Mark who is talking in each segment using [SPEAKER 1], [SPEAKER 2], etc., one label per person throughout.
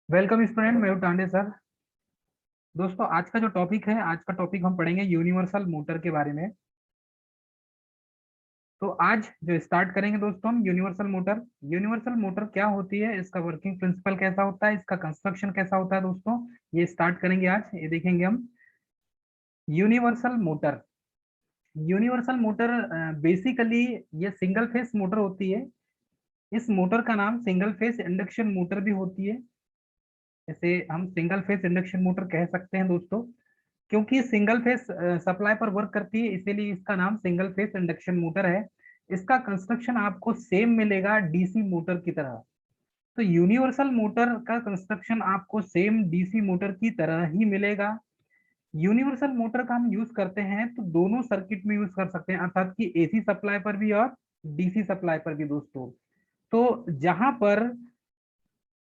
[SPEAKER 1] Welcome student, मैं हूं Tande sir. दोस्तों, आज का जो टॉपिक है, आज का टॉपिक हम पढ़ेंगे यूनिवर्सल मोटर के बारे में। तो आज जो स्टार्ट करेंगे दोस्तों हम यूनिवर्सल मोटर। यूनिवर्सल मोटर क्या होती है, इसका वर्किंग प्रिंसिपल कैसा होता है, इसका कंस्ट्रक्शन कैसा होता है दोस्तों, ये स्टार्ट करेंगे आज। ये देखेंगे हम universal motor. Universal motor basically ये सिंगल फेस मोटर होती है। इस मोटर का नाम सिंगल फेस इंडक्शन मोटर भी होती है। इसे हम सिंगल फेस इंडक्शन मोटर कह सकते हैं दोस्तों, क्योंकि सिंगल फेस सप्लाई पर वर्क करती है, इसीलिए इसका नाम सिंगल फेस इंडक्शन मोटर है। इसका कंस्ट्रक्शन आपको सेम मिलेगा डीसी मोटर की तरह। तो यूनिवर्सल मोटर का कंस्ट्रक्शन आपको सेम डीसी मोटर की तरह ही मिलेगा। यूनिवर्सल मोटर का हम यूज करते हैं तो दोनों सर्किट में यूज कर सकते हैं, अर्थात कि एसी सप्लाई पर भी और डीसी सप्लाई पर भी दोस्तों। तो जहां पर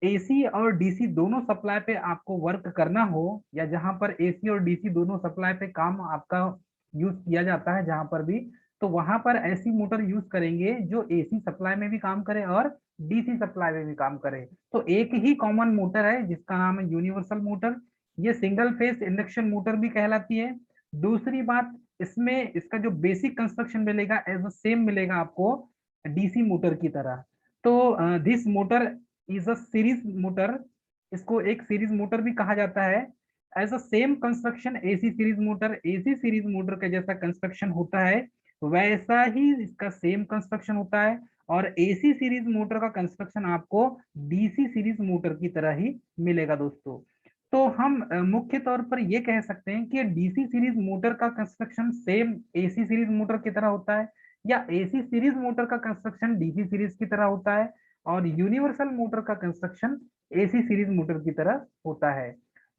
[SPEAKER 1] एसी और डीसी दोनों सप्लाई पे आपको वर्क करना हो, या जहां पर एसी और डीसी दोनों सप्लाई पे काम आपका यूज किया जाता है जहां पर भी, तो वहां पर ऐसी मोटर यूज करेंगे जो एसी सप्लाई में भी काम करे और डीसी सप्लाई में भी काम करे। तो एक ही कॉमन मोटर है जिसका नाम है यूनिवर्सल मोटर। ये सिंगल फेस इंडक्शन मोटर भी कहलाती है। दूसरी बात, इसमें इसका जो बेसिक कंस्ट्रक्शन मिलेगा एज सेम मिलेगा आपको डीसी मोटर की तरह। तो this motor is a series motor. इसको एक सीरीज मोटर भी कहा जाता है। As a same construction AC series motor, AC series motor का जैसा कंस्ट्रक्शन होता है वैसा ही इसका सेम कंस्ट्रक्शन होता है। और एसी सीरीज मोटर का कंस्ट्रक्शन आपको डीसी सीरीज मोटर की तरह ही मिलेगा दोस्तों। तो हम मुख्य तौर पर ये कह सकते हैं कि डीसी सीरीज मोटर का construction same AC series motor की तरह होता है, या एसी सीरीज मोटर का कंस्ट्रक्शन डीसी सीरीज की तरह होता है, और यूनिवर्सल मोटर का कंस्ट्रक्शन एसी सीरीज मोटर की तरह होता है।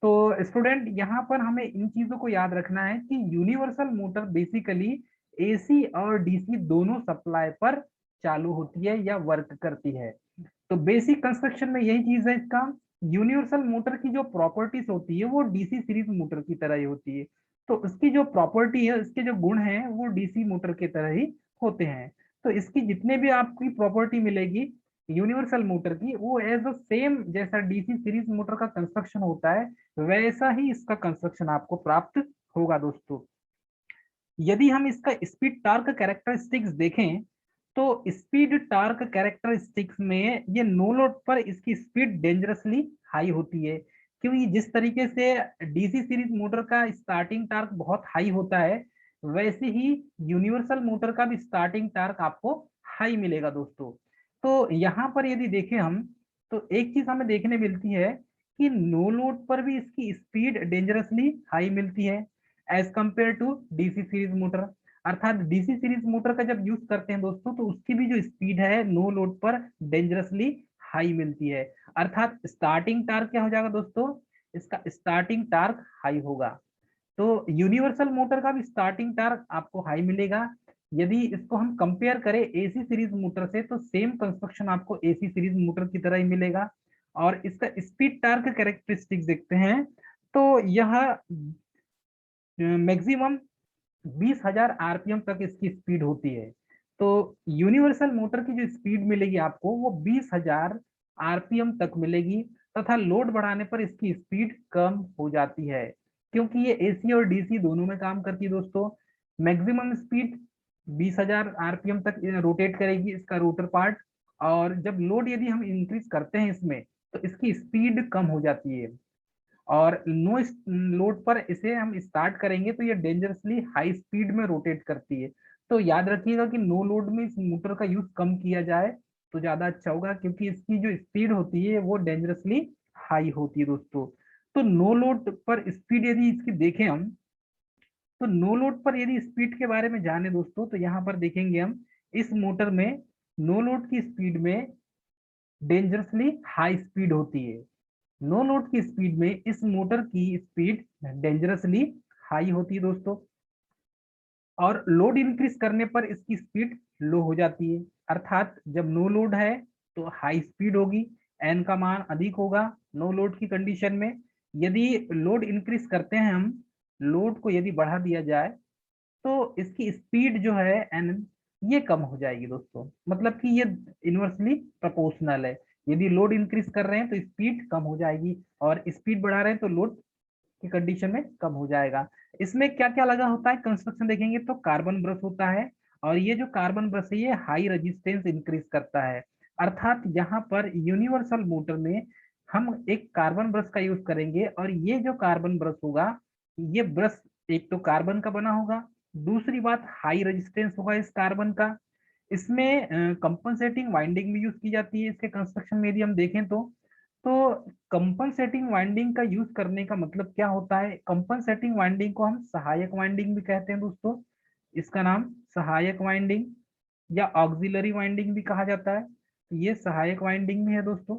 [SPEAKER 1] तो स्टूडेंट, यहाँ पर हमें इन चीजों को याद रखना है कि यूनिवर्सल मोटर बेसिकली एसी और डीसी दोनों सप्लाई पर चालू होती है या वर्क करती है। तो बेसिक कंस्ट्रक्शन में यही चीज है इसका। यूनिवर्सल मोटर की जो प्रॉपर्टीज होती है वो डीसी सीरीज मोटर की तरह ही होती है। तो उसकी जो प्रॉपर्टी है, उसके जो गुण हैं वो डीसी मोटर की तरह ही होते हैं। तो इसकी जितने भी आपकी प्रॉपर्टी मिलेगी यूनिवर्सल मोटर की, वो एज अ सेम जैसा डीसी सीरीज मोटर का कंस्ट्रक्शन होता है वैसा ही इसका कंस्ट्रक्शन आपको प्राप्त होगा दोस्तों। यदि हम इसका स्पीड टार्क कैरेक्टरिस्टिक्स देखें, तो स्पीड टार्क कैरेक्टरिस्टिक्स में ये नो लोड पर इसकी स्पीड डेंजरसली हाई होती है। क्योंकि जिस तरीके से डीसी सीरीज मोटर का स्टार्टिंग टार्क बहुत हाई होता है, वैसे ही यूनिवर्सल मोटर का भी स्टार्टिंग टार्क आपको हाई मिलेगा दोस्तों। तो यहाँ पर यदि देखें हम, तो एक चीज हमें देखने मिलती है कि नो लोड पर भी इसकी स्पीड डेंजरसली हाई मिलती है as compare to DC series motor. अर्थात डीसी सीरीज मोटर का जब यूज करते हैं दोस्तों, तो उसकी भी जो स्पीड है नो लोड पर डेंजरसली हाई मिलती है। अर्थात स्टार्टिंग टार्क क्या हो जाएगा दोस्तों, इसका स्टार्टिंग टार्क हाई होगा। तो यूनिवर्सल मोटर का भी स्टार्टिंग टार्क आपको हाई मिलेगा। यदि इसको हम कंपेयर करें एसी सीरीज मोटर से, तो सेम कंस्ट्रक्शन आपको एसी सीरीज मोटर की तरह ही मिलेगा। और इसका स्पीड टार्क कैरेक्टरिस्टिक्स देखते हैं, तो यह मैक्सिमम 20,000 आरपीएम तक इसकी स्पीड होती है। तो यूनिवर्सल मोटर की जो स्पीड मिलेगी आपको वो 20,000 आरपीएम तक मिलेगी। तथा लोड बढ़ाने पर इसकी स्पीड कम हो जाती है, क्योंकि ये एसी और डीसी दोनों में काम करती है दोस्तों। मैक्सिमम स्पीड 20,000 आरपीएम तक रोटेट करेगी इसका रोटर पार्ट। और जब लोड यदि हम इंक्रीज करते हैं इसमें, तो इसकी स्पीड कम हो जाती है। और नो लोड पर इसे हम स्टार्ट करेंगे तो ये डेंजरसली हाई स्पीड में रोटेट करती है। तो याद रखिएगा कि नो लोड में इस मोटर का यूज कम किया जाए तो ज्यादा अच्छा होगा, क्योंकि इसकी जो स्पीड होती है वो डेंजरसली हाई होती है दोस्तों। तो नो लोड पर स्पीड यदि इसकी देखें हम, तो नो लोड पर यदि स्पीड के बारे में जाने दोस्तों, तो यहाँ पर देखेंगे हम इस मोटर में नो लोड की स्पीड में डेंजरसली हाई स्पीड होती है। नो लोड की स्पीड में इस मोटर की स्पीड डेंजरसली हाई होती है दोस्तों। और लोड इंक्रीज करने पर इसकी स्पीड लो हो जाती है। अर्थात जब नो लोड है तो हाई स्पीड होगी, एन का मान अधिक होगा नो लोड की कंडीशन में। यदि लोड इंक्रीज करते हैं हम, लोड को यदि बढ़ा दिया जाए, तो इसकी स्पीड जो है एन, ये कम हो जाएगी दोस्तों। मतलब कि ये इनवर्सली प्रोपोर्शनल है। यदि लोड इंक्रीज कर रहे हैं तो स्पीड कम हो जाएगी, और स्पीड बढ़ा रहे हैं तो लोड की कंडीशन में कम हो जाएगा। इसमें क्या क्या लगा होता है कंस्ट्रक्शन देखेंगे तो कार्बन ब्रश होता है, और ये जो कार्बन ब्रश है ये हाई रेजिस्टेंस इंक्रीज करता है। अर्थात यहाँ पर यूनिवर्सल मोटर में हम एक कार्बन ब्रश का यूज करेंगे, और ये जो कार्बन ब्रश होगा, ये ब्रश एक तो कार्बन का बना होगा, दूसरी बात हाई रेजिस्टेंस होगा इस कार्बन का। इसमें कंपनसेटिंग वाइंडिंग भी यूज की जाती है इसके कंस्ट्रक्शन में यदि हम देखें तो कंपनसेटिंग वाइंडिंग का यूज करने का मतलब क्या होता है, कंपनसेटिंग वाइंडिंग को हम सहायक वाइंडिंग भी कहते हैं दोस्तों, इसका नाम सहायक वाइंडिंग या ऑक्सिलरी वाइंडिंग भी कहा जाता है, तो ये सहायक वाइंडिंग भी है दोस्तों।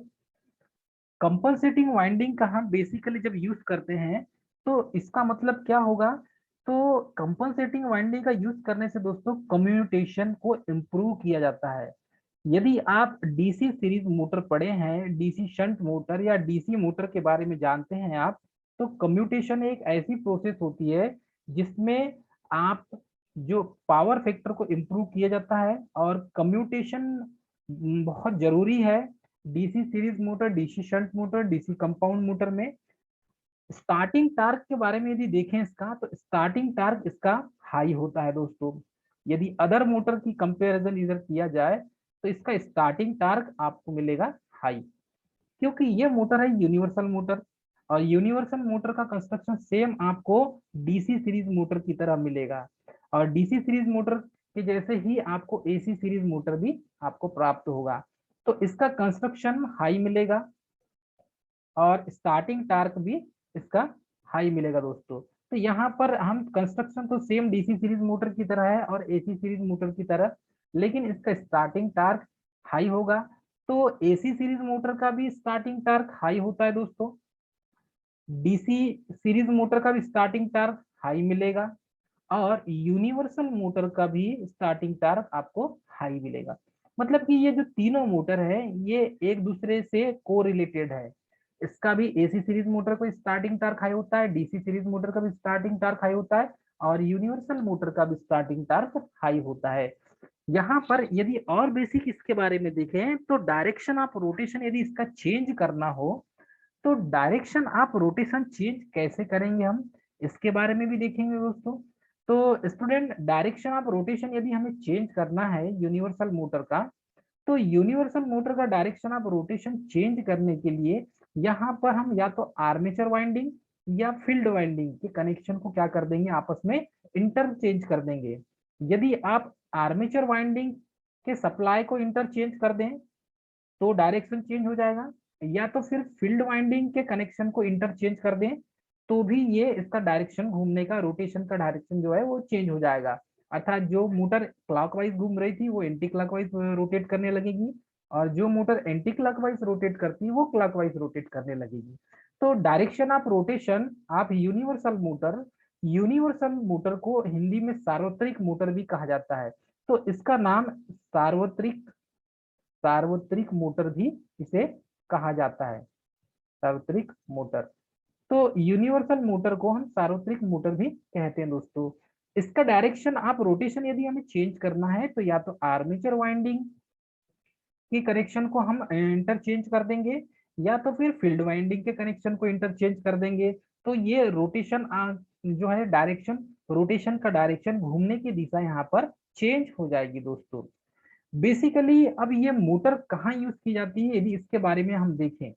[SPEAKER 1] कंपनसेटिंग वाइंडिंग का हम बेसिकली जब यूज करते हैं तो इसका मतलब क्या होगा, तो कंपनसेटिंग वाइंडिंग का यूज करने से दोस्तों कम्यूटेशन को इम्प्रूव किया जाता है। यदि आप डीसी सीरीज मोटर पढ़े हैं, डीसी शंट मोटर या डीसी मोटर के बारे में जानते हैं आप, तो कम्यूटेशन एक ऐसी प्रोसेस होती है जिसमें आप जो पावर फैक्टर को इम्प्रूव किया जाता है, और कम्यूटेशन बहुत जरूरी है DC series motor, DC shunt motor, DC compound motor में। स्टार्टिंग टार्क के बारे में यदि देखें इसका, तो स्टार्टिंग टार्क इसका हाई होता है दोस्तों। यदि अदर मोटर की कंपैरिजन इधर किया जाए तो इसका स्टार्टिंग टार्क आपको मिलेगा हाई, क्योंकि ये मोटर है यूनिवर्सल मोटर, और यूनिवर्सल मोटर का कंस्ट्रक्शन सेम आपको डीसी सीरीज मोटर की तरह मिलेगा, और डीसी सीरीज मोटर के जैसे ही आपको एसी सीरीज मोटर भी आपको प्राप्त होगा। तो इसका कंस्ट्रक्शन हाई मिलेगा, और स्टार्टिंग टार्क भी इसका हाई मिलेगा दोस्तों। तो यहाँ पर हम कंस्ट्रक्शन तो सेम डीसी सीरीज मोटर की तरह है और एसी सीरीज मोटर की तरह, लेकिन इसका स्टार्टिंग टार्क हाई होगा। तो एसी सीरीज मोटर का भी स्टार्टिंग टार्क हाई होता है दोस्तों, डीसी सीरीज मोटर का भी स्टार्टिंग टार्क हाई मिलेगा, और यूनिवर्सल मोटर का भी स्टार्टिंग टार्क आपको हाई मिलेगा। मतलब कि ये जो तीनों मोटर है ये एक दूसरे से को रिलेटेड है। इसका भी एसी सीरीज मोटर को स्टार्टिंग टार्क हाई होता है, डीसी सीरीज मोटर का भी स्टार्टिंग टार्क हाई होता है, और यूनिवर्सल मोटर का भी स्टार्टिंग टार्क हाई होता है। यहाँ पर यदि और बेसिक इसके बारे में देखें तो डायरेक्शन ऑफ रोटेशन यदि इसका चेंज करना हो, तो डायरेक्शन आप रोटेशन चेंज कैसे करेंगे हम इसके बारे में भी देखेंगे दोस्तों। तो स्टूडेंट, डायरेक्शन ऑफ रोटेशन यदि हमें चेंज करना है यूनिवर्सल मोटर का, तो यूनिवर्सल मोटर का डायरेक्शन ऑफ रोटेशन चेंज करने के लिए यहाँ पर हम या तो आर्मेचर वाइंडिंग या फील्ड वाइंडिंग के कनेक्शन को क्या कर देंगे, आपस में इंटरचेंज कर देंगे। यदि आप आर्मेचर वाइंडिंग के सप्लाई को इंटरचेंज कर दें तो डायरेक्शन चेंज हो जाएगा, या तो फिर फील्ड वाइंडिंग के कनेक्शन को इंटरचेंज कर दें तो भी ये इसका डायरेक्शन घूमने का, रोटेशन का डायरेक्शन जो है वो चेंज हो जाएगा। अर्थात जो मोटर क्लॉकवाइज घूम रही थी वो एंटी क्लॉकवाइज रोटेट करने लगेगी, और जो मोटर एंटी क्लॉकवाइज रोटेट करती है वो क्लॉकवाइज रोटेट करने लगेगी। तो डायरेक्शन ऑफ रोटेशन आप यूनिवर्सल मोटर को हिंदी में सार्वत्रिक मोटर भी कहा जाता है, तो इसका नाम सार्वत्रिक सार्वत्रिक मोटर भी इसे कहा जाता है, सार्वत्रिक मोटर। तो यूनिवर्सल मोटर को हम सार्वत्रिक मोटर भी कहते हैं दोस्तों। इसका डायरेक्शन आप रोटेशन यदि हमें चेंज करना है तो या तो आर्मेचर वाइंडिंग के कनेक्शन को हम इंटरचेंज कर देंगे, या तो फिर फील्ड वाइंडिंग के कनेक्शन को इंटरचेंज कर देंगे। तो ये रोटेशन जो है डायरेक्शन, रोटेशन का डायरेक्शन, घूमने की दिशा यहाँ पर चेंज हो जाएगी दोस्तों। बेसिकली अब ये मोटर कहाँ यूज की जाती है यदि इसके बारे में हम देखें,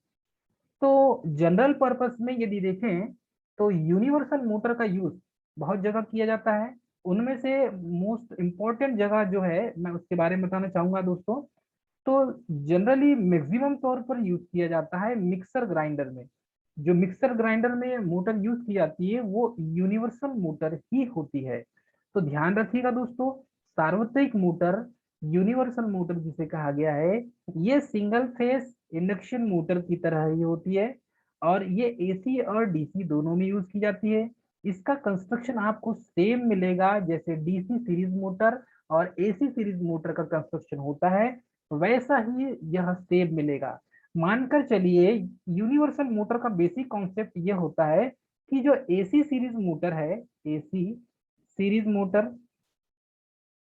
[SPEAKER 1] तो जनरल पर्पस में यदि देखें तो यूनिवर्सल मोटर का यूज बहुत जगह किया जाता है। उनमें से मोस्ट इम्पोर्टेंट जगह जो है मैं उसके बारे में बताना चाहूंगा दोस्तों। तो जनरली मैक्सिमम तौर पर यूज किया जाता है मिक्सर ग्राइंडर में। जो मिक्सर ग्राइंडर में मोटर यूज की जाती है वो यूनिवर्सल मोटर ही होती है। तो ध्यान रखिएगा दोस्तों, सार्वत्रिक मोटर, यूनिवर्सल मोटर जिसे कहा गया है, ये सिंगल फेस इंडक्शन मोटर की तरह ही होती है, और ये एसी और डीसी दोनों में यूज की जाती है। इसका कंस्ट्रक्शन आपको सेम मिलेगा जैसे डीसी सीरीज मोटर और एसी सीरीज मोटर का कंस्ट्रक्शन होता है, वैसा ही यह सेम मिलेगा। मानकर चलिए यूनिवर्सल मोटर का बेसिक कॉन्सेप्ट यह होता है कि जो एसी सीरीज मोटर है, एसी सीरीज मोटर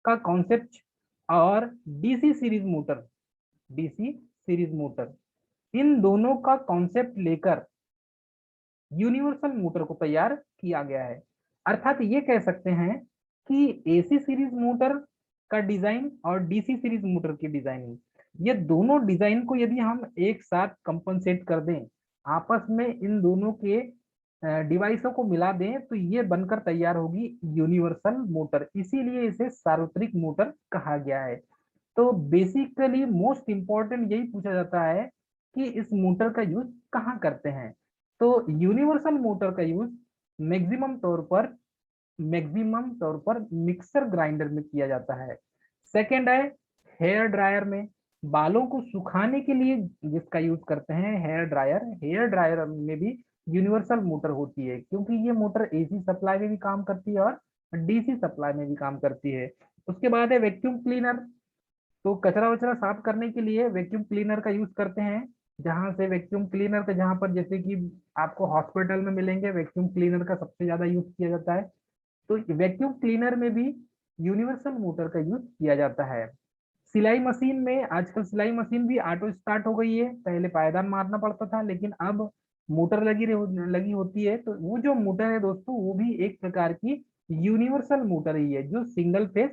[SPEAKER 1] का कॉन्सेप्ट, और DC series motor, DC series motor, इन दोनों का कॉन्सेप्ट लेकर यूनिवर्सल मोटर को तैयार किया गया है। अर्थात ये कह सकते हैं कि एसी सीरीज मोटर का डिजाइन और डीसी सीरीज मोटर की डिजाइनिंग, ये दोनों डिजाइन को यदि हम एक साथ कंपनसेट कर दें, आपस में इन दोनों के डिवाइसों को मिला दें, तो ये बनकर तैयार होगी यूनिवर्सल मोटर। इसीलिए इसे सार्वत्रिक मोटर कहा गया है। तो बेसिकली मोस्ट इंपॉर्टेंट यही पूछा जाता है कि इस मोटर का यूज कहाँ करते हैं। तो यूनिवर्सल मोटर का यूज मैक्सिमम तौर पर मिक्सर ग्राइंडर में किया जाता है। सेकंड है हेयर ड्रायर में, बालों को सुखाने के लिए जिसका यूज करते हैं हेयर ड्रायर। हेयर ड्रायर में भी यूनिवर्सल मोटर होती है, क्योंकि ये मोटर एसी सप्लाई में भी काम करती है और डीसी सप्लाई में भी काम करती है। उसके बाद है वैक्यूम क्लीनर। तो कचरा वचरा साफ करने के लिए वैक्यूम क्लीनर का यूज करते हैं। जहां से वैक्यूम क्लीनर का, जहां पर जैसे कि आपको हॉस्पिटल में मिलेंगे, वैक्यूम क्लीनर का सबसे ज्यादा यूज किया जाता है। तो वैक्यूम क्लीनर में भी यूनिवर्सल मोटर का यूज किया जाता है। सिलाई मशीन में, आजकल सिलाई मशीन भी ऑटो स्टार्ट हो गई है। पहले पायदान मारना पड़ता था, लेकिन अब मोटर लगी होती है। तो वो जो मोटर है दोस्तों, वो भी एक प्रकार की यूनिवर्सल मोटर ही है, जो सिंगल फेज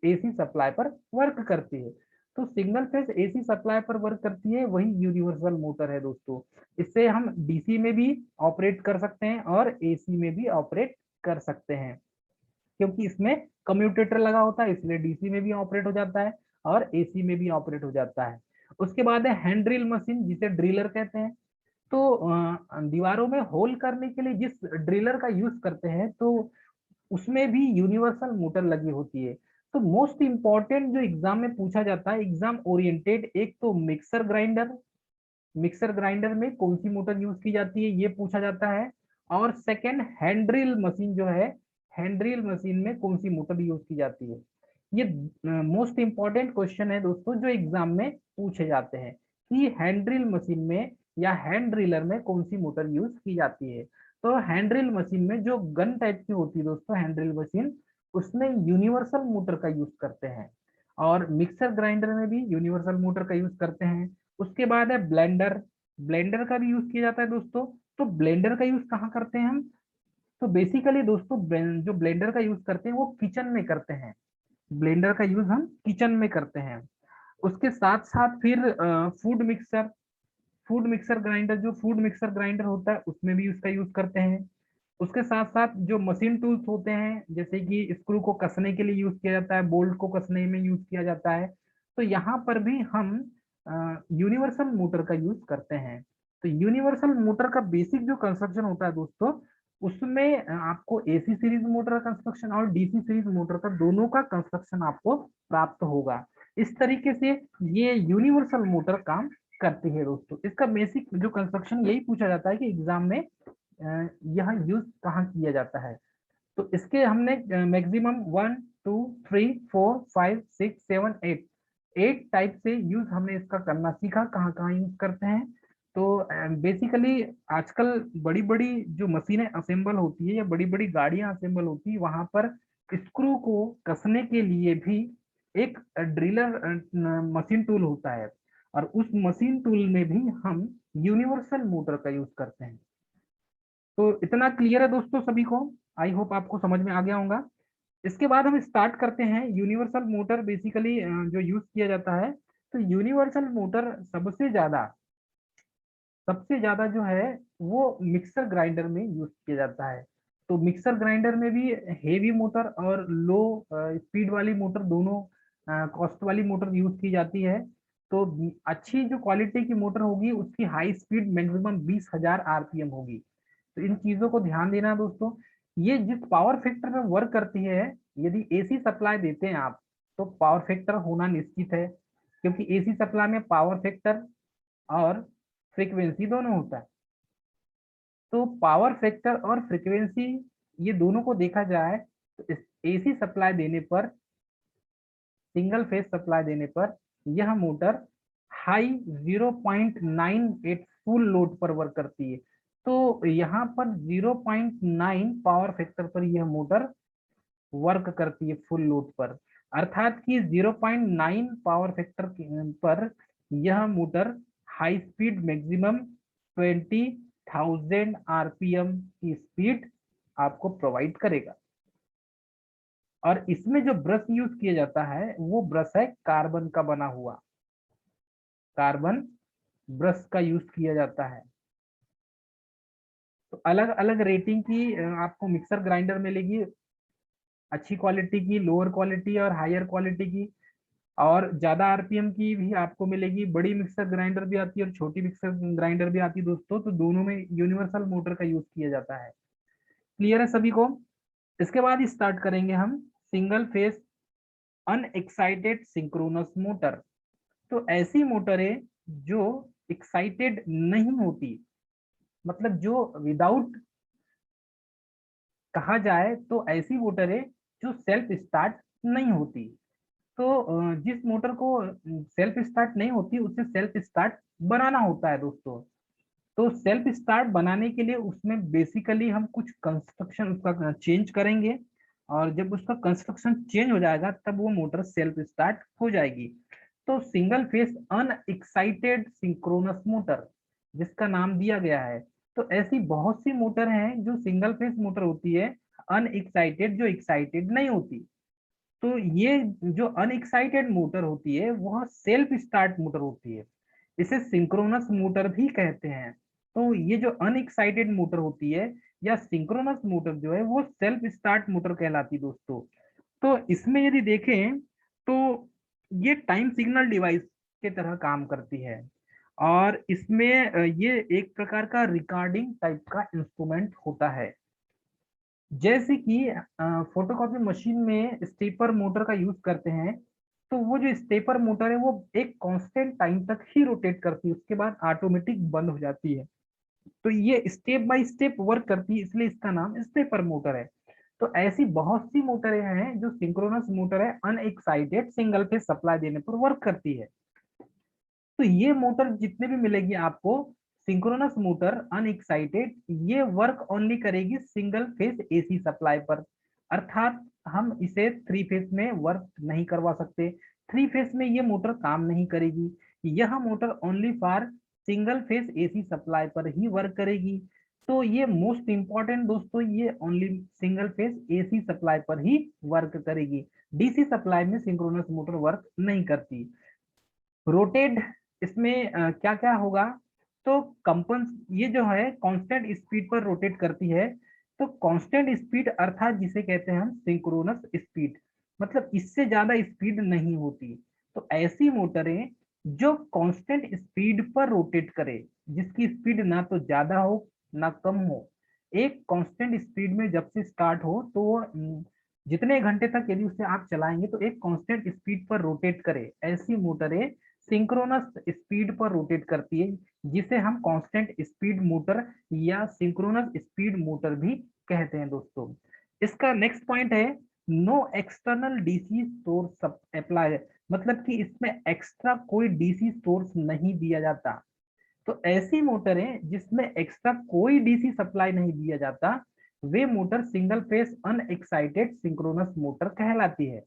[SPEAKER 1] एसी सप्लाई पर वर्क करती है। तो सिंगल फेज एसी सप्लाई पर वर्क करती है, वही यूनिवर्सल मोटर है दोस्तों। इससे हम डीसी में भी ऑपरेट कर सकते हैं और एसी में भी ऑपरेट कर सकते हैं, क्योंकि इसमें कम्यूटेटर लगा होता है, इसलिए डीसी में भी ऑपरेट हो जाता है और एसी में भी ऑपरेट हो जाता है। उसके बाद है हैंड ड्रिल मशीन, जिसे ड्रिलर कहते हैं। तो दीवारों में होल करने के लिए जिस ड्रिलर का यूज करते हैं, तो उसमें भी यूनिवर्सल मोटर लगी होती है। तो मोस्ट इंपॉर्टेंट जो एग्जाम में पूछा जाता है, एग्जाम ओरिएंटेड, एक तो मिक्सर ग्राइंडर, मिक्सर ग्राइंडर में कौन सी मोटर यूज की जाती है ये पूछा जाता है। और सेकंड हैंड ड्रिल मशीन जो है, हैंड ड्रिल मशीन में कौन सी मोटर यूज की जाती है। ये मोस्ट इंपॉर्टेंट क्वेश्चन है दोस्तों, जो एग्जाम में पूछे जाते हैं कि हैंड ड्रिल मशीन में या हैंड ड्रिलर में कौन सी मोटर यूज की जाती है। तो हैंड ड्रिल मशीन में जो गन टाइप की होती है दोस्तों, हैंड ड्रिल मशीन, उसमें यूनिवर्सल मोटर का यूज करते हैं। और मिक्सर ग्राइंडर में भी यूनिवर्सल मोटर का यूज करते हैं। उसके बाद है ब्लेंडर, ब्लेंडर का भी यूज किया जाता है दोस्तों। तो ब्लेंडर का यूज कहाँ करते हैं हम, तो बेसिकली दोस्तों जो ब्लेंडर का यूज करते हैं वो किचन में करते हैं। ब्लेंडर का यूज हम किचन में करते हैं। उसके साथ साथ फिर food mixer, food mixer grinder, जो फूड मिक्सर ग्राइंडर होता है उसमें भी उसका यूज करते हैं। उसके साथ साथ जो मशीन टूल्स होते हैं, जैसे कि स्क्रू को कसने के लिए यूज किया जाता है, बोल्ट को कसने में यूज किया जाता है, तो यहाँ पर भी हम यूनिवर्सल मोटर का यूज करते हैं। तो यूनिवर्सल मोटर का बेसिक जो कंस्ट्रक्शन होता है दोस्तों, उसमें आपको एसी सीरीज मोटर का कंस्ट्रक्शन और डीसी सीरीज मोटर का, दोनों का कंस्ट्रक्शन आपको प्राप्त होगा। इस तरीके से ये यूनिवर्सल मोटर काम करती है दोस्तों। इसका बेसिक जो कंस्ट्रक्शन यही पूछा जाता है कि एग्जाम में यह यूज कहाँ किया जाता है। तो इसके हमने मैक्सिमम 1 2 3 4 5 6 7 8 8 टाइप से यूज हमने इसका करना सीखा, कहाँ कहाँ यूज करते हैं। तो बेसिकली आजकल बड़ी बड़ी जो मशीनें असेंबल होती है या बड़ी बड़ी गाड़ियां असेंबल होती है, वहां पर स्क्रू को कसने के लिए भी एक ड्रिलर मशीन टूल होता है, और उस मशीन टूल में भी हम यूनिवर्सल मोटर का यूज करते हैं। तो इतना क्लियर है दोस्तों सभी को, आई होप आपको समझ में आ गया होगा। इसके बाद हम स्टार्ट करते हैं यूनिवर्सल मोटर बेसिकली जो यूज किया जाता है। तो यूनिवर्सल मोटर सबसे ज्यादा जो है वो मिक्सर ग्राइंडर में यूज किया जाता है। तो मिक्सर ग्राइंडर में भी हेवी मोटर और लो स्पीड वाली मोटर, दोनों कॉस्ट वाली मोटर यूज की जाती है। तो अच्छी जो क्वालिटी की मोटर होगी, उसकी हाई स्पीड मैक्सिमम 20,000 आरपीएम होगी। तो इन चीजों को ध्यान देना दोस्तों। ये जिस पावर फैक्टर में वर्क करती है, यदि एसी सप्लाई देते हैं आप, तो पावर फैक्टर होना निश्चित है, क्योंकि एसी सप्लाई में पावर फैक्टर और फ्रीक्वेंसी दोनों होता है। तो पावर फैक्टर और फ्रीक्वेंसी, ये दोनों को देखा जाए तो एसी सप्लाई देने पर, सिंगल फेज सप्लाई देने पर, यह मोटर हाई 0.98 फुल लोड पर वर्क करती है। तो यहाँ पर 0.9 पावर फैक्टर पर यह मोटर वर्क करती है फुल लोड पर। अर्थात कि 0.9 पावर फैक्टर पर यह motor high speed maximum 20,000 RPM की स्पीड आपको प्रोवाइड करेगा। और इसमें जो ब्रश यूज किया जाता है वो ब्रश है कार्बन का बना हुआ, कार्बन ब्रश का यूज किया जाता है। तो अलग अलग रेटिंग की आपको मिक्सर ग्राइंडर मिलेगी, अच्छी क्वालिटी की, लोअर क्वालिटी और हायर क्वालिटी की, और ज्यादा आरपीएम की भी आपको मिलेगी। बड़ी मिक्सर ग्राइंडर भी आती है और छोटी मिक्सर ग्राइंडर भी आती है दोस्तों। तो दोनों में यूनिवर्सल मोटर का यूज किया जाता है। क्लियर है सभी को? इसके बाद स्टार्ट करेंगे हम single phase unexcited synchronous motor. तो ऐसी मोटरें जो एक्साइटेड नहीं होती, मतलब जो विदाउट कहा जाए तो ऐसी मोटरें जो सेल्फ स्टार्ट नहीं होती। तो जिस मोटर को सेल्फ स्टार्ट नहीं होती उसे सेल्फ स्टार्ट बनाना होता है दोस्तों। तो सेल्फ स्टार्ट बनाने के लिए उसमें बेसिकली हम कुछ कंस्ट्रक्शन उसका चेंज करेंगे, और जब उसका कंस्ट्रक्शन चेंज हो जाएगा तब वो मोटर सेल्फ स्टार्ट हो जाएगी। तो single phase unexcited synchronous motor जिसका नाम दिया गया है। तो ऐसी बहुत सी मोटर हैं जो सिंगल फेस मोटर होती है अनएक्साइटेड, जो एक्साइटेड नहीं होती। तो ये जो अनएक्साइटेड मोटर होती है वह सेल्फ स्टार्ट मोटर होती है, इसे सिंक्रोनस मोटर भी कहते हैं। तो ये जो अनएक्साइटेड मोटर होती है या सिंक्रोनस मोटर जो है वो सेल्फ स्टार्ट मोटर कहलाती है दोस्तों। तो इसमें यदि देखें तो ये टाइम सिग्नल डिवाइस के तरह काम करती है, और इसमें ये एक प्रकार का रिकॉर्डिंग टाइप का इंस्ट्रूमेंट होता है। जैसे कि फोटोकॉपी मशीन में स्टेपर मोटर का यूज करते हैं, तो वो जो स्टेपर मोटर है वो एक कांस्टेंट टाइम तक ही रोटेट करती है, उसके बाद ऑटोमेटिक बंद हो जाती है। तो ये स्टेप बाय स्टेप वर्क करती है, इसलिए इसका नाम स्टेपर मोटर है। तो ऐसी बहुत सी मोटरें हैं जो सिंक्रोनस मोटर है, अनएक्साइटेड सिंगल फेज सप्लाई देने पर वर्क करती है। तो ये मोटर जितने भी मिलेगी आपको सिंक्रोनस मोटर अनएक्साइटेड, ये वर्क ओनली करेगी सिंगल फेज एसी सप्लाई पर। अर्थात हम इसे थ्री फेज में वर्क नहीं करवा सकते, थ्री फेज में ये मोटर काम नहीं करेगी। यह motor only for single phase AC supply पर ही वर्क करेगी। तो ये मोस्ट इंपॉर्टेंट दोस्तों, ये only single phase AC supply पर ही वर्क करेगी, डीसी सप्लाई में सिंक्रोनस मोटर वर्क नहीं करती। रोटेट इसमें क्या क्या होगा, तो कंपन ये जो है कांस्टेंट स्पीड पर रोटेट करती है। तो कांस्टेंट स्पीड अर्थात जिसे कहते हैं हम सिंक्रोनस स्पीड, मतलब इससे ज्यादा स्पीड नहीं होती। तो ऐसी मोटरें जो कांस्टेंट स्पीड पर रोटेट करे, जिसकी स्पीड ना तो ज्यादा हो ना कम हो, एक कांस्टेंट स्पीड में जब से स्टार्ट हो तो वो जितने घंटे तक यदि उसे आप चलाएंगे तो एक कांस्टेंट स्पीड पर रोटेट करे, ऐसी मोटरें सिंक्रोनस स्पीड पर रोटेट करती है, जिसे हम कांस्टेंट स्पीड मोटर या सिंक्रोनस स्पीड मोटर भी कहते हैं दोस्तों। इसका नेक्स्ट पॉइंट है no external DC source apply, मतलब कि इसमें एक्स्ट्रा कोई डीसी सोर्स नहीं दिया जाता। तो ऐसी मोटरें जिसमें एक्स्ट्रा कोई डीसी सप्लाई नहीं दिया जाता, वे motor single phase unexcited synchronous motor कहलाती है।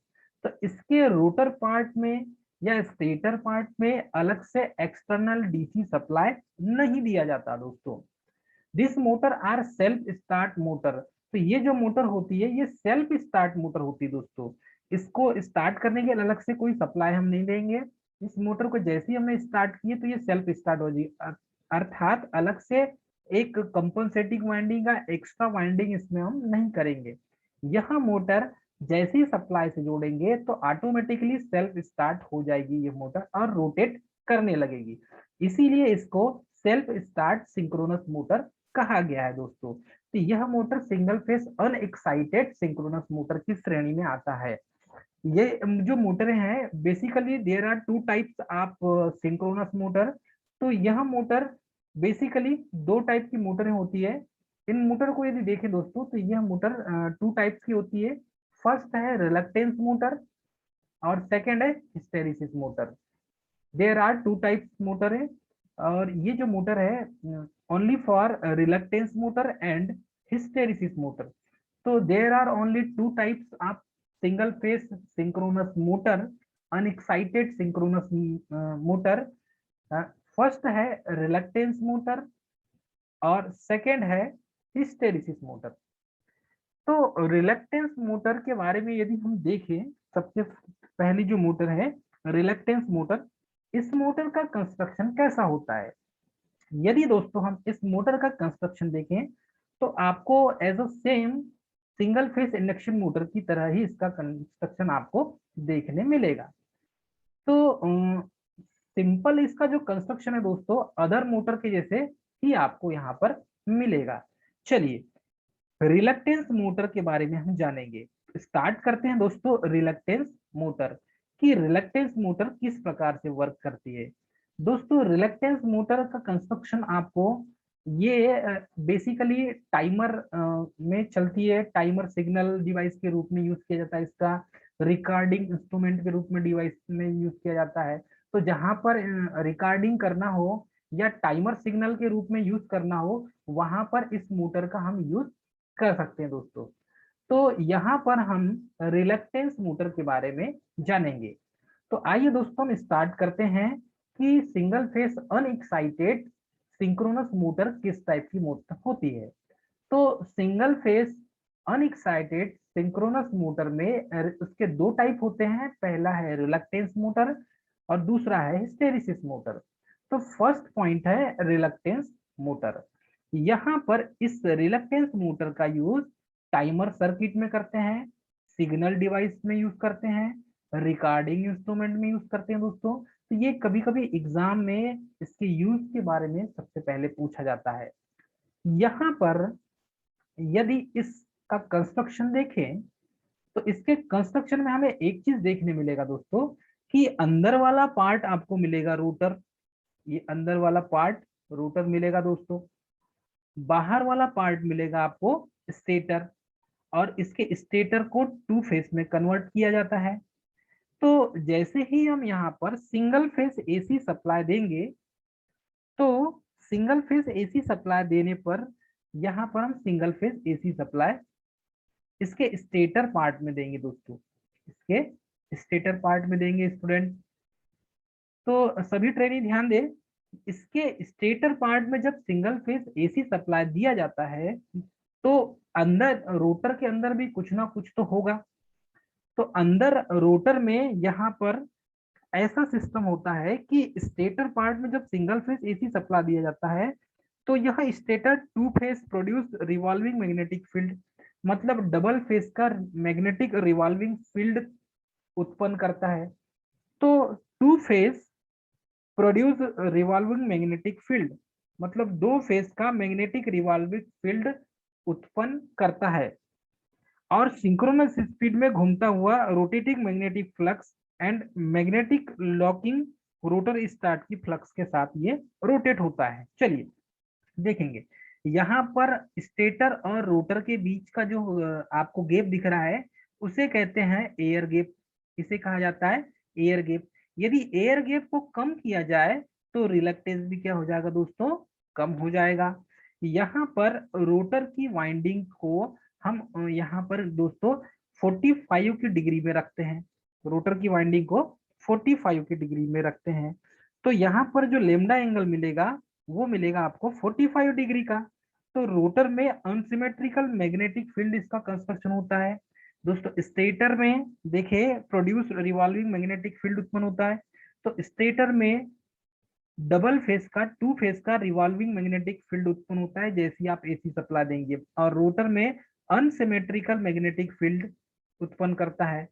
[SPEAKER 1] तो इसके रोटर पार्ट में या स्टेटर पार्ट में अलग से एक्सटर्नल डीसी सप्लाई नहीं दिया जाता दोस्तों। This motor are self start motor. तो ये जो मोटर होती है ये सेल्फ स्टार्ट मोटर होती है दोस्तों। इसको स्टार्ट करने के लिए अलग से कोई सप्लाई हम नहीं देंगे। इस मोटर को जैसे ही हमने स्टार्ट किए तो ये सेल्फ स्टार्ट हो जाएगी, अर्थात अलग से एक कंपनसेटिंग वाइंडिंग का एक्स्ट्रा वाइंडिंग इसमें हम नहीं करेंगे। यह मोटर जैसे ही सप्लाई से जोड़ेंगे तो ऑटोमेटिकली सेल्फ स्टार्ट हो जाएगी ये मोटर और रोटेट करने लगेगी, इसीलिए इसको सेल्फ स्टार्ट सिंक्रोनस मोटर कहा गया है दोस्तों। तो यह motor single phase unexcited synchronous motor की श्रेणी में आता है। ये जो मोटरें हैं basically there are two types of synchronous motor. तो यह मोटर बेसिकली दो टाइप की मोटरें होती है। इन मोटर को यदि देखें दोस्तों तो यह मोटर टू टाइप्स की होती है। फर्स्ट है रिलक्टेंस मोटर और सेकंड है hysteresis motor. There are two types motor है, और ये जो मोटर है only for reluctance motor and hysteresis motor. तो there are only two types of single phase synchronous motor, unexcited synchronous motor first है reluctance motor और second है hysteresis motor. तो रिलक्टेंस मोटर के बारे में यदि हम देखें, सबसे पहली जो मोटर है रिलक्टेंस मोटर, इस मोटर का कंस्ट्रक्शन कैसा होता है। यदि दोस्तों हम इस मोटर का कंस्ट्रक्शन देखें तो आपको as a same single phase induction motor की तरह ही इसका कंस्ट्रक्शन आपको देखने मिलेगा। तो सिंपल इसका जो कंस्ट्रक्शन है दोस्तों अदर मोटर के जैसे ही आपको यहाँ पर मिलेगा। चलिए रिलक्टेंस मोटर के बारे में हम जानेंगे। स्टार्ट करते हैं दोस्तों रिलक्टेंस मोटर कि रिलक्टेंस मोटर किस प्रकार से वर्क करती है। दोस्तों रिलक्टेंस मोटर का कंस्ट्रक्शन आपको ये बेसिकली टाइमर में चलती है, टाइमर सिग्नल डिवाइस के रूप में यूज किया जाता है, इसका रिकॉर्डिंग इंस्ट्रूमेंट के रूप में डिवाइस में यूज किया जाता है। तो जहां पर रिकॉर्डिंग करना हो या टाइमर सिग्नल के रूप में यूज करना हो वहां पर इस मोटर का हम यूज कर सकते हैं दोस्तों। तो यहाँ पर हम रिलक्टेंस मोटर के बारे में जानेंगे। तो आइए दोस्तों हम स्टार्ट करते हैं कि single phase unexcited synchronous motor किस टाइप की मोटर होती है। तो single phase unexcited synchronous motor में उसके दो टाइप होते हैं, पहला है रिलक्टेंस मोटर और दूसरा है हिस्टेरिसिस मोटर। तो फर्स्ट पॉइंट है रिलक्टेंस मोटर। यहाँ पर इस रिलक्टेंस मोटर का यूज टाइमर सर्किट में करते हैं, सिग्नल डिवाइस में यूज करते हैं, रिकॉर्डिंग इंस्ट्रूमेंट में यूज करते हैं दोस्तों। तो ये कभी कभी एग्जाम में इसके यूज के बारे में सबसे पहले पूछा जाता है। यहाँ पर यदि इसका कंस्ट्रक्शन देखें तो इसके कंस्ट्रक्शन में हमें एक चीज देखने मिलेगा दोस्तों कि अंदर वाला पार्ट आपको मिलेगा रोटर, ये अंदर वाला पार्ट रोटर मिलेगा दोस्तों, बाहर वाला पार्ट मिलेगा आपको स्टेटर, और इसके स्टेटर को टू फेस में कन्वर्ट किया जाता है। तो जैसे ही हम यहाँ पर सिंगल फेस एसी सप्लाई देंगे तो सिंगल फेस एसी सप्लाई देने पर यहाँ पर हम सिंगल फेस एसी सप्लाई इसके स्टेटर पार्ट में देंगे दोस्तों, इसके स्टेटर पार्ट में देंगे स्टूडेंट। तो सभी ट्रेनी ध्यान दें, इसके स्टेटर पार्ट में जब सिंगल फेस एसी सप्लाई दिया जाता है तो अंदर रोटर के अंदर भी कुछ ना कुछ तो होगा। तो अंदर रोटर में यहाँ पर ऐसा सिस्टम होता है कि स्टेटर पार्ट में जब सिंगल फेस एसी सप्लाई दिया जाता है तो यह stator two phase produce revolving magnetic field, मतलब डबल फेस का मैग्नेटिक रिवॉल्विंग फील्ड उत्पन्न करता है। तो two phase produce revolving magnetic field मतलब दो फेस का मैग्नेटिक रिवॉल्विंग फील्ड उत्पन्न करता है और सिंक्रोनस स्पीड में घूमता हुआ rotating magnetic flux and magnetic locking rotor start की फ्लक्स के साथ ये रोटेट होता है। चलिए देखेंगे यहाँ पर स्टेटर और रोटर के बीच का जो आपको गैप दिख रहा है उसे कहते हैं एयर गैप, इसे कहा जाता है एयर गैप। यदि एयर गैप को कम किया जाए तो रिलक्टेंस भी क्या हो जाएगा दोस्तों, कम हो जाएगा। यहाँ पर रोटर की वाइंडिंग को हम यहाँ पर दोस्तों 45 की डिग्री में रखते हैं, रोटर की वाइंडिंग को 45 की डिग्री में रखते हैं। तो यहाँ पर जो लेमडा एंगल मिलेगा वो मिलेगा आपको 45 डिग्री का। तो रोटर में अनसिमेट्रिकल मैग्नेटिक फील्ड इसका कंस्ट्रक्शन होता है दोस्तों। स्टेटर में देखिए प्रोड्यूस रिवॉल्विंग मैग्नेटिक फील्ड उत्पन्न होता है। तो स्टेटर में डबल फेस का टू फेस का रिवॉल्विंग मैग्नेटिक फील्ड उत्पन्न होता है जैसे आप एसी सप्लाई देंगे, और रोटर में अनसिमेट्रिकल मैग्नेटिक फील्ड उत्पन्न करता है।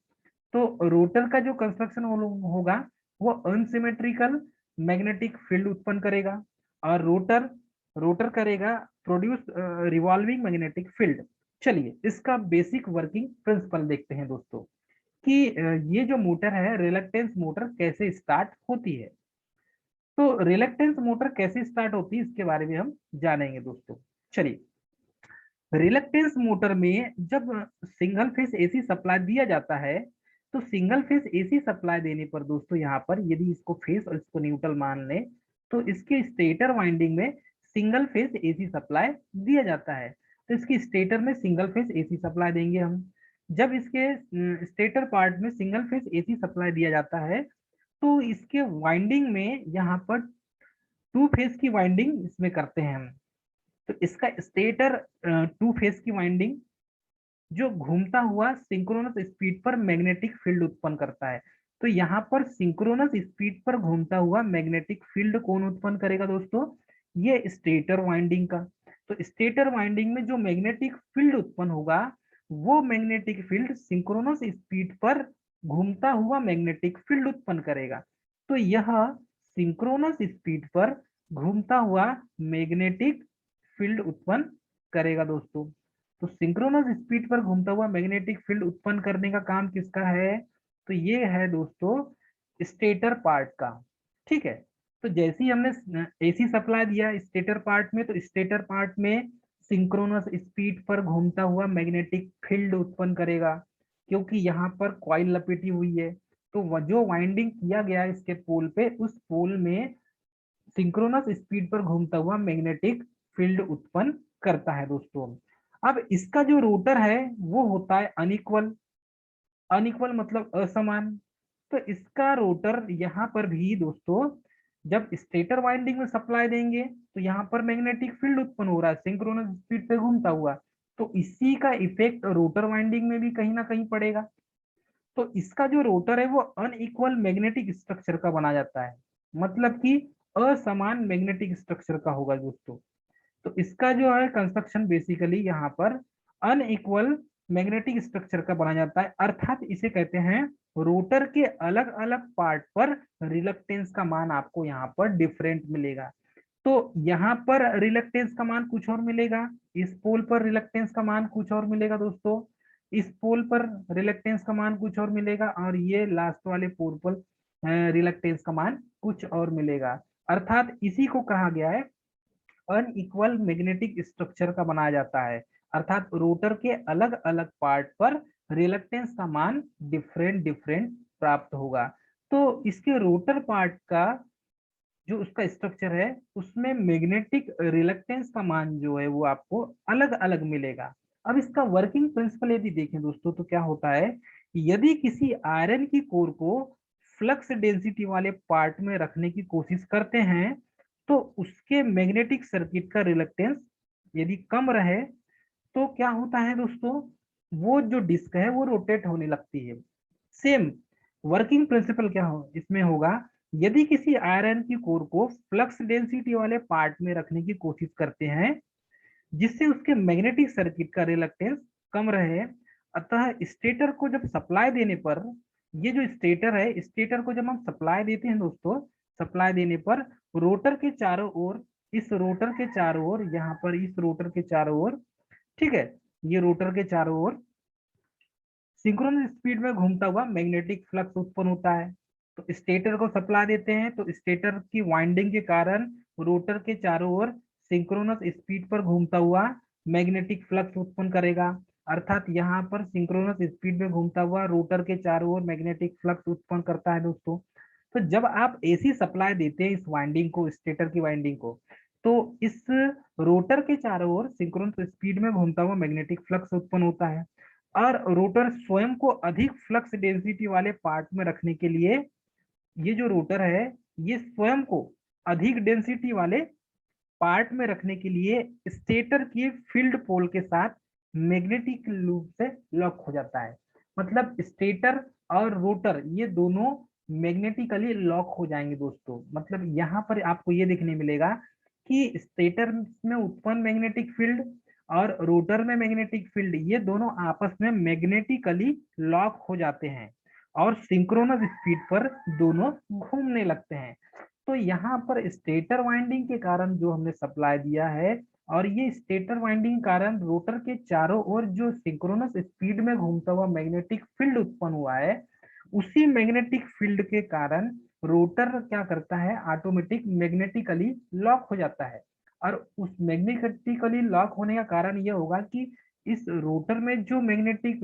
[SPEAKER 1] तो रोटर का जो कंस्ट्रक्शन होगा वो अनसिमेट्रिकल मैग्नेटिक फील्ड उत्पन्न करेगा और रोटर रोटर करेगा प्रोड्यूस रिवॉल्विंग मैग्नेटिक फील्ड। चलिए इसका बेसिक वर्किंग प्रिंसिपल देखते हैं दोस्तों कि ये जो मोटर है रिलक्टेंस मोटर कैसे स्टार्ट होती है। तो रिलक्टेंस मोटर कैसे स्टार्ट होती है इसके बारे में हम जानेंगे दोस्तों। चलिए रिलक्टेंस मोटर में जब सिंगल फेस एसी सप्लाई दिया जाता है तो सिंगल फेस एसी सप्लाई देने पर दोस्तों यहाँ पर यदि इसको फेस और इसको न्यूट्रल मान लें तो इसके स्टेटर वाइंडिंग में सिंगल फेस एसी सप्लाई दिया जाता है। तो इसकी स्टेटर में सिंगल फेस एसी सप्लाई देंगे हम। जब इसके स्टेटर पार्ट में सिंगल फेस एसी सप्लाई दिया जाता है तो इसके वाइंडिंग में यहाँ पर टू फेज की वाइंडिंग इसमें करते हैं हम। तो इसका स्टेटर टू फेज की वाइंडिंग जो घूमता हुआ सिंक्रोनस स्पीड पर मैग्नेटिक फील्ड उत्पन्न करता है। तो यहाँ पर सिंक्रोनस स्पीड पर घूमता हुआ मैग्नेटिक फील्ड कौन उत्पन्न करेगा दोस्तों? ये स्टेटर वाइंडिंग का। तो स्टेटर वाइंडिंग में जो मैग्नेटिक फील्ड उत्पन्न होगा, वो मैग्नेटिक फील्ड सिंक्रोनस स्पीड पर घूमता हुआ मैग्नेटिक फील्ड उत्पन्न करेगा। तो यह सिंक्रोनस स्पीड पर घूमता हुआ मैग्नेटिक फील्ड उत्पन्न करेगा दोस्तों। तो सिंक्रोनस स्पीड पर घूमता हुआ मैग्नेटिक फील्ड उत्पन्न करने का काम किसका है? तो ये है दोस्तों स्टेटर पार्ट का। ठीक है। तो जैसे ही हमने एसी सप्लाई दिया स्टेटर पार्ट में, तो स्टेटर पार्ट में सिंक्रोनस स्पीड पर घूमता हुआ मैग्नेटिक फील्ड उत्पन्न करेगा, क्योंकि यहाँ पर कॉइल लपेटी हुई है। तो जो वाइंडिंग किया गया इसके पोल पे, उस पोल में सिंक्रोनस स्पीड पर घूमता हुआ मैग्नेटिक फील्ड उत्पन्न करता है दोस्तों। अब इसका जो रोटर है वो होता है अनइक्वल। अनइक्वल मतलब असमान। तो इसका रोटर यहाँ पर भी दोस्तों, जब स्टेटर वाइंडिंग में सप्लाई देंगे तो यहाँ पर मैग्नेटिक फील्ड उत्पन्न हो रहा है सिंक्रोनस स्पीड पे घूमता हुआ, तो इसी का इफेक्ट रोटर वाइंडिंग में भी कहीं ना कहीं पड़ेगा। तो इसका जो रोटर है वो अनइक्वल मैग्नेटिक स्ट्रक्चर का बना जाता है, मतलब कि असमान मैग्नेटिक स्ट्रक्चर का होगा दोस्तों। तो इसका जो है कंस्ट्रक्शन बेसिकली यहाँ पर अनइक्वल मैग्नेटिक स्ट्रक्चर का बना जाता है, अर्थात इसे कहते हैं रोटर के अलग अलग पार्ट पर रिलक्टेंस का मान आपको यहाँ पर डिफरेंट मिलेगा। तो यहाँ पर रिलक्टेंस का मान कुछ और मिलेगा, इस पोल पर रिलक्टेंस का मान कुछ और मिलेगा दोस्तों, इस पोल पर रिलक्टेंस का मान कुछ और मिलेगा, और ये लास्ट वाले पोल पर रिलक्टेंस का मान कुछ और मिलेगा। अर्थात इसी को कहा गया है अनइक्वल मैग्नेटिक स्ट्रक्चर का बनाया जाता है, अर्थात रोटर के अलग अलग पार्ट पर रिलक्टेंस का मान डिफरेंट डिफरेंट प्राप्त होगा। तो इसके रोटर पार्ट का जो उसका स्ट्रक्चर है उसमें मैग्नेटिक रिलक्टेंस का मान जो है वो आपको अलग अलग मिलेगा। अब इसका वर्किंग प्रिंसिपल यदि देखें दोस्तों तो क्या होता है, यदि किसी आयरन की कोर को फ्लक्स डेंसिटी वाले पार्ट में रखने की कोशिश करते हैं, तो उसके मैग्नेटिक सर्किट का रिलक्टेंस यदि कम रहे तो क्या होता है दोस्तों, वो जो डिस्क है वो रोटेट होने लगती है। सेम वर्किंग प्रिंसिपल क्या हो इसमें होगा, यदि किसी आयरन की कोर को फ्लक्स डेंसिटी वाले पार्ट में रखने की कोशिश करते हैं जिससे उसके मैग्नेटिक सर्किट का रिलक्टेंस कम रहे, अतः स्टेटर को जब सप्लाई देने पर, ये जो स्टेटर है स्टेटर को जब हम सप्लाई देते हैं दोस्तों, सप्लाई देने पर रोटर के चारों ओर, इस रोटर के चारों ओर, यहाँ पर इस रोटर के चारों ओर, ठीक है, ये रोटर के चारों ओर सिंक्रोनस स्पीड में घूमता हुआ मैग्नेटिक फ्लक्स उत्पन्न होता है। तो स्टेटर को सप्लाई देते हैं तो स्टेटर की वाइंडिंग के कारण रोटर के चारों ओर सिंक्रोनस स्पीड पर घूमता हुआ मैग्नेटिक फ्लक्स उत्पन्न करेगा, अर्थात यहाँ पर सिंक्रोनस स्पीड में घूमता हुआ रोटर के चारों ओर मैग्नेटिक फ्लक्स उत्पन्न करता है दोस्तों। तो जब आप एसी सप्लाई देते हैं इस वाइंडिंग को, स्टेटर की वाइंडिंग को, तो इस रोटर के चारों ओर सिंक्रोनस स्पीड में घूमता हुआ मैग्नेटिक फ्लक्स उत्पन्न होता है, और रोटर स्वयं को अधिक फ्लक्स डेंसिटी वाले पार्ट में रखने के लिए, ये जो रोटर है ये स्वयं को अधिक डेंसिटी वाले पार्ट में रखने के लिए स्टेटर के फील्ड पोल के साथ मैग्नेटिक लूप से लॉक हो जाता है। मतलब स्टेटर और रोटर ये दोनों मैग्नेटिकली लॉक हो जाएंगे दोस्तों। मतलब यहाँ पर आपको ये देखने मिलेगा कि स्टेटर में उत्पन्न मैग्नेटिक फील्ड और रोटर में मैग्नेटिक फील्ड ये दोनों आपस में मैग्नेटिकली लॉक हो जाते हैं और सिंक्रोनस स्पीड पर दोनों घूमने लगते हैं। तो यहाँ पर स्टेटर वाइंडिंग के कारण जो हमने सप्लाई दिया है, और ये स्टेटर वाइंडिंग कारण रोटर के चारों ओर जो सिंक्रोनस स्पीड में घूमता हुआ मैग्नेटिक फील्ड उत्पन्न हुआ है, उसी मैग्नेटिक फील्ड के कारण रोटर क्या करता है, ऑटोमेटिक मैग्नेटिकली लॉक हो जाता है। और उस मैग्नेटिकली लॉक होने का कारण यह होगा कि इस रोटर में जो मैग्नेटिक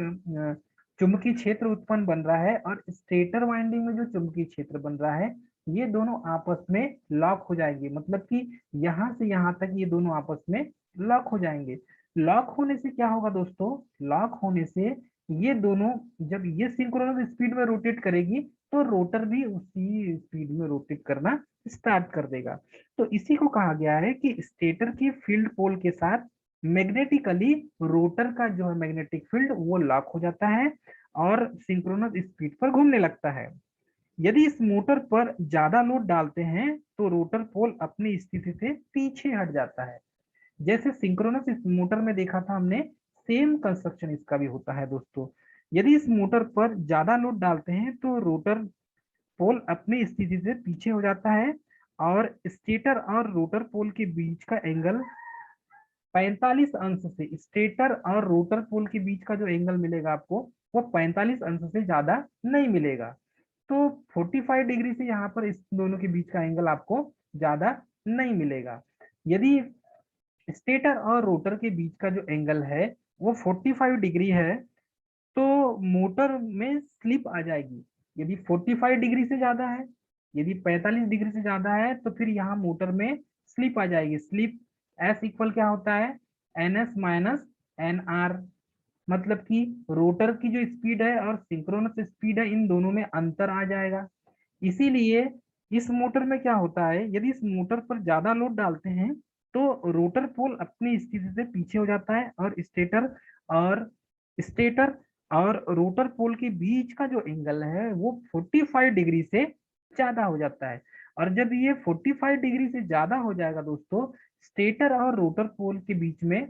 [SPEAKER 1] चुंबकीय क्षेत्र उत्पन्न बन रहा है और स्टेटर वाइंडिंग में जो चुंबकीय क्षेत्र बन रहा है, ये दोनों आपस में लॉक हो जाएंगे। मतलब कि यहाँ से यहाँ तक ये दोनों आपस में लॉक हो जाएंगे। लॉक होने से क्या होगा दोस्तों, लॉक होने से ये दोनों जब ये सिंक्रोनस स्पीड में रोटेट करेगी तो रोटर भी उसी स्पीड में रोटेट करना स्टार्ट कर देगा। तो इसी को कहा गया है कि स्टेटर के फील्ड पोल के साथ मैग्नेटिकली रोटर का जो है मैग्नेटिक फील्ड वो लॉक हो जाता है और सिंक्रोनस स्पीड पर घूमने लगता है। यदि इस मोटर पर ज्यादा लोड डालते हैं तो रोटर पोल अपनी स्थिति से पीछे हट जाता है। जैसे सिंक्रोनस इस मोटर में देखा था हमने, सेम कंस्ट्रक्शन इसका भी होता है दोस्तों। यदि इस मोटर पर ज्यादा लोड डालते हैं तो रोटर पोल अपनी स्थिति से पीछे हो जाता है और स्टेटर और रोटर पोल के बीच का एंगल 45 अंश से, स्टेटर और रोटर पोल के बीच का जो एंगल मिलेगा आपको वो 45 अंश से ज्यादा नहीं मिलेगा। तो 45 डिग्री से यहाँ पर इस दोनों के बीच का एंगल आपको ज्यादा नहीं मिलेगा। यदि स्टेटर और रोटर के बीच का जो एंगल है वो 45 डिग्री है तो मोटर में स्लिप आ जाएगी। यदि 45 डिग्री से ज्यादा है, यदि 45 डिग्री से ज्यादा है तो फिर यहाँ मोटर में स्लिप आ जाएगी। स्लिप एस इक्वल क्या होता है, N S minus N R. मतलब कि रोटर की जो स्पीड है और सिंक्रोनस स्पीड है इन दोनों में अंतर आ जाएगा। इसीलिए इस मोटर में क्या होता है, यदि इस मोटर पर ज्यादा लोड डालते हैं तो रोटर पोल अपनी स्थिति से पीछे हो जाता है और और स्टेटर और रोटर पोल के बीच का जो एंगल है वो 45 डिग्री से ज्यादा हो जाता है। और जब ये 45 डिग्री से ज्यादा हो जाएगा दोस्तों स्टेटर और रोटर पोल के बीच में,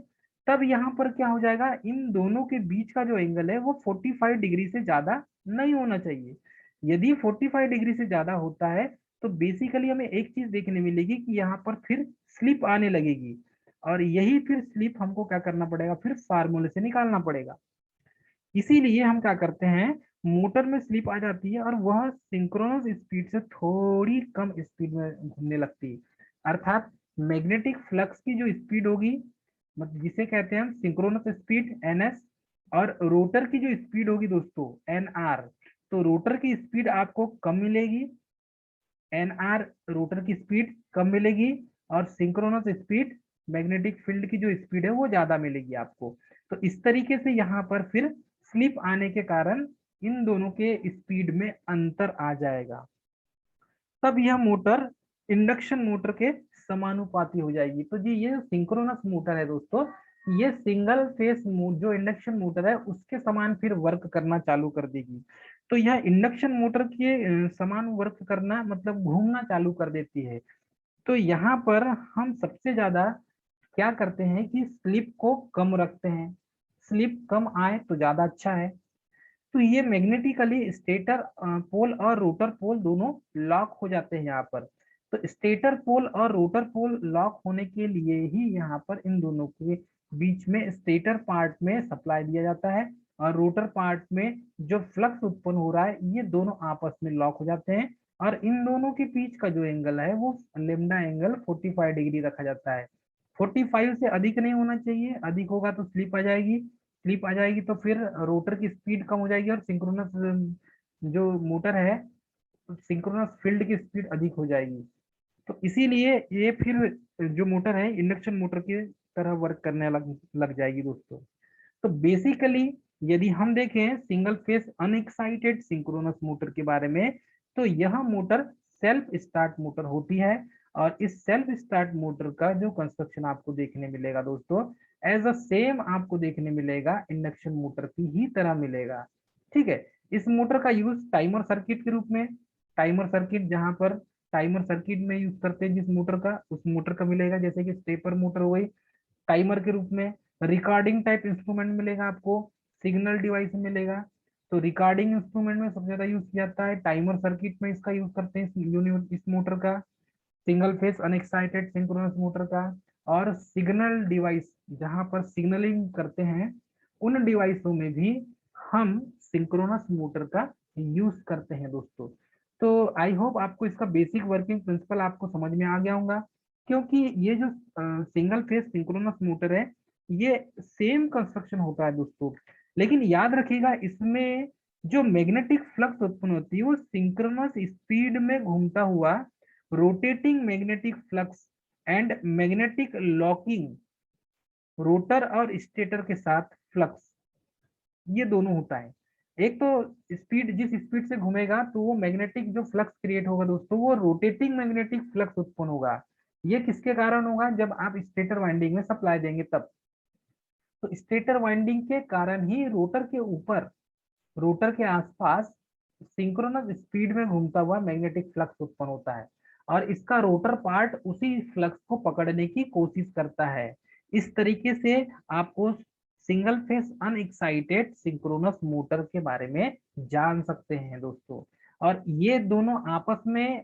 [SPEAKER 1] तब यहाँ पर क्या हो जाएगा, इन दोनों के बीच का जो एंगल है वो 45 डिग्री से ज्यादा नहीं होना चाहिए। यदि 45 डिग्री से ज्यादा होता है तो बेसिकली हमें एक चीज देखने मिलेगी कि यहाँ पर फिर स्लिप आने लगेगी और यही फिर स्लिप हमको क्या करना पड़ेगा, फिर फार्मूले से निकालना पड़ेगा। इसीलिए हम क्या करते हैं, मोटर में स्लिप आ जाती है और वह सिंक्रोनस स्पीड से थोड़ी कम स्पीड में घूमने लगती है। अर्थात मैग्नेटिक फ्लक्स की जो स्पीड होगी, मतलब जिसे कहते हैं हम सिंक्रोनस स्पीड एन एस, और रोटर की जो स्पीड होगी दोस्तों एन आर, तो रोटर की स्पीड आपको कम मिलेगी, एन आर रोटर की स्पीड कम मिलेगी और सिंक्रोनस स्पीड मैग्नेटिक फील्ड की जो स्पीड है वो ज्यादा मिलेगी आपको। तो इस तरीके से यहाँ पर फिर स्लिप आने के कारण इन दोनों के स्पीड में अंतर आ जाएगा। तब यह मोटर इंडक्शन मोटर के समानुपाती हो जाएगी। तो जी ये सिंक्रोनस मोटर है दोस्तों, ये सिंगल फेस जो इंडक्शन मोटर है उसके समान फिर वर्क करना चालू कर देगी। तो यह इंडक्शन मोटर के समान वर्क करना मतलब घूमना चालू कर देती है। तो यहाँ पर हम सबसे ज्यादा क्या करते हैं कि स्लिप को कम रखते हैं, स्लिप कम आए तो ज्यादा अच्छा है। तो ये मैग्नेटिकली स्टेटर पोल और रोटर पोल दोनों लॉक हो जाते हैं यहाँ पर। तो स्टेटर पोल और रोटर पोल लॉक होने के लिए ही यहाँ पर इन दोनों के बीच में स्टेटर पार्ट में सप्लाई दिया जाता है और रोटर पार्ट में जो फ्लक्स उत्पन्न हो रहा है ये दोनों आपस में लॉक हो जाते हैं और इन दोनों के बीच का जो एंगल है वो लेमडा एंगल 45 डिग्री रखा जाता है। 45 से अधिक नहीं होना चाहिए, अधिक होगा तो स्लिप आ जाएगी, स्लिप आ जाएगी तो फिर रोटर की स्पीड कम हो जाएगी और सिंक्रोनस जो मोटर है सिंक्रोनस फील्ड की स्पीड अधिक हो जाएगी। तो इसीलिए ये फिर जो मोटर है इंडक्शन मोटर की तरह वर्क करने लग जाएगी दोस्तों। तो बेसिकली यदि हम देखें single phase unexcited synchronous motor के बारे में, तो यह मोटर सेल्फ स्टार्ट मोटर होती है और इस सेल्फ स्टार्ट मोटर का जो कंस्ट्रक्शन आपको देखने मिलेगा दोस्तों एज अ सेम आपको देखने मिलेगा इंडक्शन मोटर की ही तरह मिलेगा। ठीक है, इस मोटर का यूज टाइमर सर्किट के रूप में, टाइमर सर्किट जहां पर टाइमर सर्किट में यूज करते हैं जिस मोटर का, उस मोटर का मिलेगा, जैसे कि स्टेपर मोटर हो गई टाइमर के रूप में। रिकॉर्डिंग टाइप इंस्ट्रूमेंट मिलेगा आपको, सिग्नल डिवाइस मिलेगा। तो रिकॉर्डिंग इंस्ट्रूमेंट में सबसे ज्यादा यूज किया जाता है, टाइमर सर्किट में इसका यूज करते हैं इस मोटर का, single phase unexcited synchronous motor का। और सिग्नल डिवाइस जहां पर सिग्नलिंग करते हैं उन डिवाइसों में भी हम सिंक्रोनस मोटर का यूज करते हैं दोस्तों। तो आई होप आपको इसका बेसिक वर्किंग प्रिंसिपल आपको समझ में आ गया होगा, क्योंकि ये जो सिंगल फेस सिंक्रोनस मोटर है ये सेम कंस्ट्रक्शन होता है दोस्तों। लेकिन याद रखिएगा इसमें जो मैग्नेटिक फ्लक्स उत्पन्न होती है वो सिंक्रोनस स्पीड में घूमता हुआ rotating magnetic flux and magnetic locking rotor और स्टेटर के साथ फ्लक्स, ये दोनों होता है। एक तो स्पीड, जिस स्पीड से घूमेगा तो वो मैग्नेटिक जो फ्लक्स क्रिएट होगा दोस्तों, वो रोटेटिंग मैग्नेटिक फ्लक्स उत्पन्न होगा। ये किसके कारण होगा? जब आप स्टेटर वाइंडिंग में सप्लाई देंगे तब। तो स्टेटर वाइंडिंग के कारण ही रोटर के ऊपर, रोटर के आसपास सिंक्रोनस स्पीड में घूमता हुआ मैग्नेटिक फ्लक्स उत्पन्न होता है, और इसका रोटर पार्ट उसी फ्लक्स को पकड़ने की कोशिश करता है। इस तरीके से आपको single phase unexcited synchronous motor के बारे में जान सकते हैं दोस्तों। और ये दोनों आपस में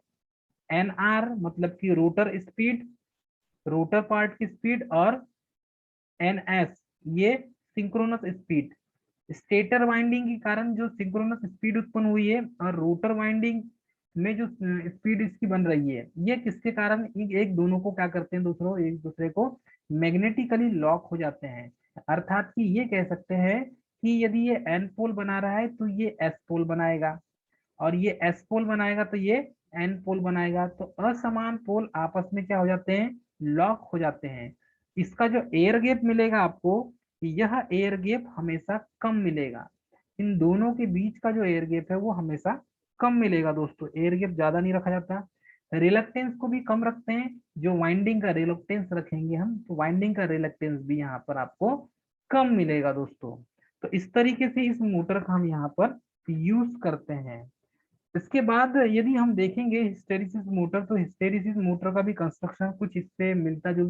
[SPEAKER 1] एनआर मतलब कि रोटर स्पीड, रोटर पार्ट की स्पीड, और एनएस ये सिंक्रोनस स्पीड, स्टेटर वाइंडिंग के कारण जो सिंक्रोनस स्पीड उत्पन्न हुई है और रोटर वाइंडिंग में जो स्पीड इसकी बन रही है, ये किसके कारण एक दोनों को क्या करते हैं दूसरों, एक दूसरे को मैग्नेटिकली लॉक हो जाते हैं। अर्थात कि ये कह सकते हैं कि यदि ये एन पोल बना रहा है तो ये एस पोल बनाएगा, और ये एस पोल बनाएगा तो ये एन पोल बनाएगा। तो असमान पोल आपस में क्या हो जाते हैं, लॉक हो जाते हैं। इसका जो एयर गैप मिलेगा आपको, यह एयर गैप हमेशा कम मिलेगा। इन दोनों के बीच का जो एयर गैप है वो हमेशा कम मिलेगा दोस्तों, एयर गैप ज्यादा नहीं रखा जाता। रिलक्टेंस को भी कम रखते हैं, जो वाइंडिंग का रिलक्टेंस रखेंगे हम, तो वाइंडिंग का रिलक्टेंस भी यहाँ पर आपको कम मिलेगा दोस्तों। तो इस तरीके से इस मोटर का हम यहाँ पर यूज करते हैं। इसके बाद यदि हम देखेंगे हिस्टेरिसिस मोटर, तो हिस्टेरिसिस मोटर का भी कंस्ट्रक्शन कुछ इससे मिलता जुलता